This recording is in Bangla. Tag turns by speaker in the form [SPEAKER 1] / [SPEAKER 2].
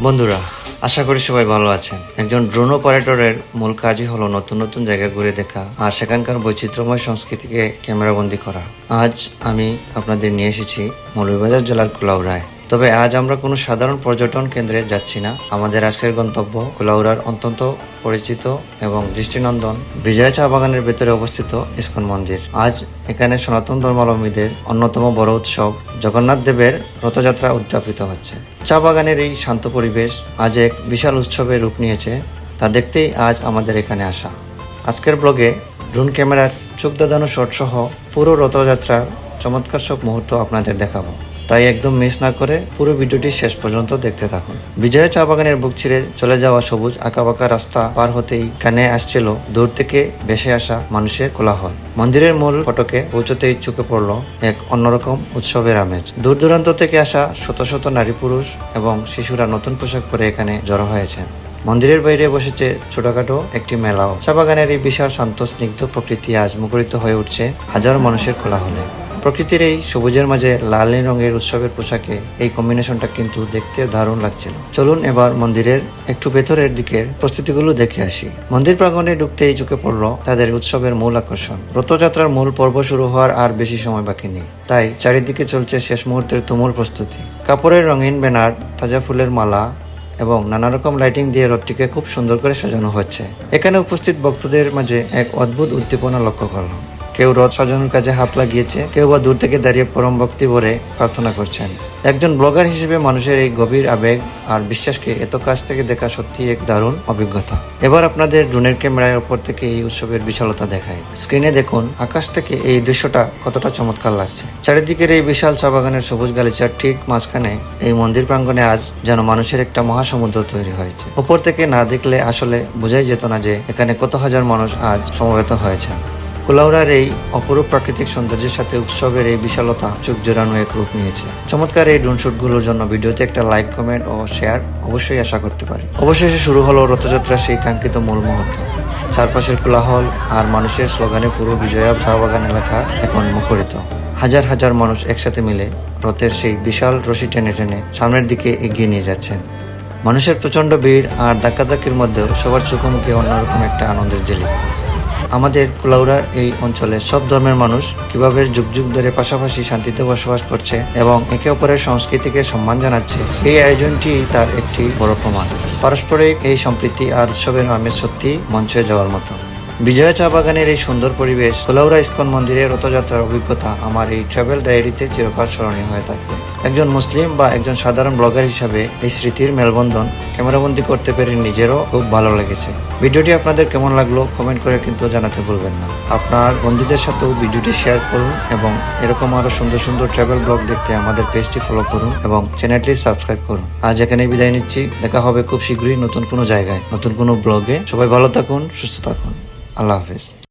[SPEAKER 1] বন্ধুরা, আশা করি সবাই ভালো আছেন। একজন ড্রোন অপারেটরের মূল কাজই হলো নতুন নতুন জায়গা ঘুরে দেখা আর সেখানকার বৈচিত্র্যময় সংস্কৃতিকে ক্যামেরাবন্দি করা। আজ আমি আপনাদের নিয়ে এসেছি মৌলভীবাজার জেলার কুলাউড়ায়। তবে আজ আমরা কোনো সাধারণ পর্যটন কেন্দ্রে যাচ্ছি না। আমাদের আজকের গন্তব্য কুলাউড়ার অত্যন্ত পরিচিত এবং দৃষ্টিনন্দন বিজয় চা বাগানের ভেতরে অবস্থিত ইস্কন মন্দির। আজ এখানে সনাতন ধর্মাবলম্বীদের অন্যতম বড় উৎসব জগন্নাথ দেবের রথযাত্রা উদযাপিত হচ্ছে। চা বাগানের এই শান্ত পরিবেশ আজ এক বিশাল উৎসবের রূপ নিয়েছে। তা দেখতেই আজ আমাদের এখানে আসা। আজকের ব্লগে ড্রোন ক্যামেরার চোখ দাদানো শট সহ পুরো রথযাত্রার চমৎকার সব মুহূর্ত আপনাদের দেখাবো। তাই একদম মিস না করে পুরো ভিডিওটি শেষ পর্যন্ত দেখতে থাকুন। বিজয় চা বাগানের বুক ছিঁড়ে চলে যাওয়া সবুজ আঁকাবাঁকা রাস্তা পার হতেই কানে আসছিল দূর থেকে ভেসে আসা মানুষের কোলাহল। মন্দিরের মূল ফটকে পৌঁছতেই চোখে পড়ল এক অন্যরকম উৎসবের আমেজ। দূর দূরান্ত থেকে আসা শত শত নারী পুরুষ এবং শিশুরা নতুন পোশাক পরে এখানে জড়ো হয়েছেন। মন্দিরের বাইরে বসেছে ছোটখাটো একটি মেলাও। চা বাগানের এই বিশাল শান্ত স্নিগ্ধ প্রকৃতি আজ মুখরিত হয়ে উঠছে হাজারো মানুষের কোলাহলে। প্রকৃতির এই সবুজের মাঝে লাল রঙের উৎসবের পোশাকে এই কম্বিনেশনটা কিন্তু দেখতে দারুণ লাগছিল। চলুন এবার মন্দিরের একটু ভেতরের দিকের প্রস্তুতিগুলো দেখে আসি। মন্দির প্রাঙ্গণে ঢুকতেই চোখে পড়লো তাদের উৎসবের মূল আকর্ষণ। রথযাত্রার মূল পর্ব শুরু হওয়ার আর বেশি সময় বাকি নেই, তাই চারিদিকে চলছে শেষ মুহূর্তের তুমুল প্রস্তুতি। কাপড়ের রঙিন ব্যানার, তাজা ফুলের মালা এবং নানা রকম লাইটিং দিয়ে রথটিকে খুব সুন্দর করে সাজানো হচ্ছে। এখানে উপস্থিত ভক্তদের মাঝে এক অদ্ভুত উদ্দীপনা লক্ষ্য করলাম। কেউ রথ সাজানোর কাজে হাত লাগিয়েছে, কেউ বা দূর থেকে দাঁড়িয়ে পরম ভক্তি ভরে প্রার্থনা করছেন। একজন ব্লগার হিসেবে মানুষের এই গভীর আবেগ আর বিশ্বাসকে এত কাছ থেকে দেখা সত্যি এক দারুণ অভিজ্ঞতা। এবার আপনাদের ড্রোনের ক্যামেরার উপর থেকে এই উৎসবের বিশালতা দেখায়। স্ক্রিনে দেখুন আকাশ থেকে এই দৃশ্যটা কতটা চমৎকার লাগছে। চারিদিকের এই বিশাল চা বাগানের সবুজ গালিচার ঠিক মাঝখানে এই মন্দির প্রাঙ্গণে আজ যেন মানুষের একটা মহাসমুদ্র তৈরি হয়েছে। উপর থেকে না দেখলে আসলে বোঝাই যেত না যে এখানে কত হাজার মানুষ আজ সমবেত হয়েছে। কুলাউড়ার এই অপরূপ প্রাকৃতিক সৌন্দর্যের সাথে উৎসবের এই বিশালতা চোখ জোড়ানো এক রূপ নিয়েছে। চমৎকার এই ড্রোন শুটগুলোর জন্য ভিডিওতে একটা লাইক, কমেন্ট ও শেয়ার অবশ্যই আশা করতে পারি। অবশেষে শুরু হলো রথযাত্রার সেই কাঙ্ক্ষিত মূল মুহূর্ত। চারপাশের কোলাহল আর মানুষের স্লোগানে পুরো বিজয়া চা বাগান এলাকা এখন মুখরিত। হাজার হাজার মানুষ একসাথে মিলে রথের সেই বিশাল রশি টেনে টেনে সামনের দিকে এগিয়ে নিয়ে যাচ্ছেন। মানুষের প্রচন্ড ভিড় আর ধাক্কাধাক্কির মধ্যেও সবার চোখে মুখে অন্যরকম একটা আনন্দের ঝিলিক। আমাদের কুলাউড়ার এই অঞ্চলে সব ধর্মের মানুষ কিভাবে যুগ যুগ ধরে পাশাপাশি শান্তিতে বসবাস করছে এবং একে অপরের সংস্কৃতিকে সম্মান জানাচ্ছে, এই আয়োজনটি তার একটি বড় প্রমাণ। পারস্পরিক এই সম্প্রীতি আর উৎসবের আমেজ সত্যি মঞ্চ হয়ে যাওয়ার মতো। বিজয়া চা বাগানের এই সুন্দর পরিবেশ, কুলাউড়া ইস্কন মন্দিরের রথযাত্রার অভিজ্ঞতা আমার এই ট্রাভেল ডায়েরিতে চিরকাল স্মরণীয় হয়ে থাকবে। একজন মুসলিম বা একজন সাধারণ ব্লগার হিসাবে এই স্মৃতির মেলবন্ধন ক্যামেরাবন্দি করতে পেরে নিজেরও খুব ভালো লেগেছে। ভিডিওটি আপনাদের কেমন লাগলো কমেন্ট করে কিন্তু জানাতে ভুলবেন না। আপনার বন্ধুদের সাথেও ভিডিওটি শেয়ার করুন এবং এরকম আরো সুন্দর সুন্দর ট্রাভেল ব্লগ দেখতে আমাদের পেজটি ফলো করুন এবং চ্যানেলটি সাবস্ক্রাইব করুন। আজ এখানেই বিদায় নিচ্ছি। দেখা হবে খুব শীঘ্রই নতুন কোনো জায়গায়, নতুন কোনো ব্লগে। সবাই ভালো থাকুন, সুস্থ থাকুন। আল্লাহ হাফেজ।